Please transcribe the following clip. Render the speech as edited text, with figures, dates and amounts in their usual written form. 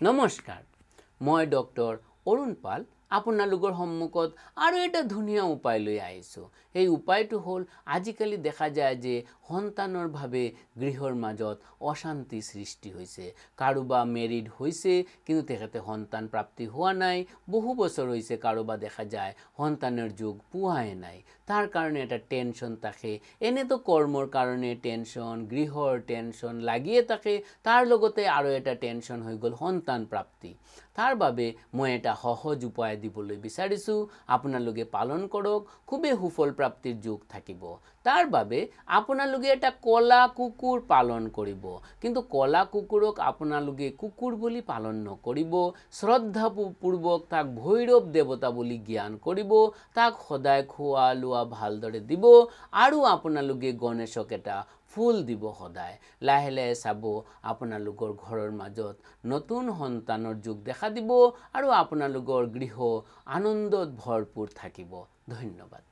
নমস্কাৰ মই ডক্টৰ অৰুণ পাল আপোনালোকৰ সন্মুখত আৰু এটা ধুনীয়া উপায় লৈ আহিছো এই উপায়টো হল আজিকালি দেখা যায় যে সন্তানৰ ভাবে গৃহৰ মাজত অশান্তি সৃষ্টি হৈছে কাৰোবা মেৰিড হৈছে কিন্তু তেখেতে সন্তান প্ৰাপ্তি হোৱা নাই বহু বছৰ হৈছে কাৰোবা দেখা যায় সন্তানৰ যোগ পোৱাই নাই তাৰ কাৰণে এটা টেনচন থাকে এনেতো কৰ্মৰ কাৰণে টেনচন গৃহৰ টেনচন লাগিয়ে থাকে তাৰ লগতে আৰু এটা টেনচন হৈ গল সন্তান প্ৰাপ্তি তাৰ বাবে মই এটা সহজ উপায় দিবলৈ বিচাৰিছো আপোনালোকে পালন কৰক খুবে সুফল প্ৰাপ্তিৰ যোগ থাকিব তাৰ বাবে আপোনালোকে এটা কলা কুকুৰ পালন কৰিব কিন্তু কলা কুকুৰক আপোনালোকে কুকুৰ বুলি পালন নকৰিব শ্ৰদ্ধাপূৰ্বক তাক ভৈৰৱ দেৱতা বুলি জ্ঞান কৰিব তাক সদায় খোৱা লোৱা ভালদৰে দিব আৰু আপোনালোকে গণেশক এটা ফুল দিব সদায় লাহে লাহে চাব আপোনালোকৰ ঘৰৰ মাজত নতুন সন্তানৰ যোগ দেখা দিব আৰু আপোনালোকৰ গৃহ আনন্দত ভৰপুৰ থাকিব ধন্যবাদ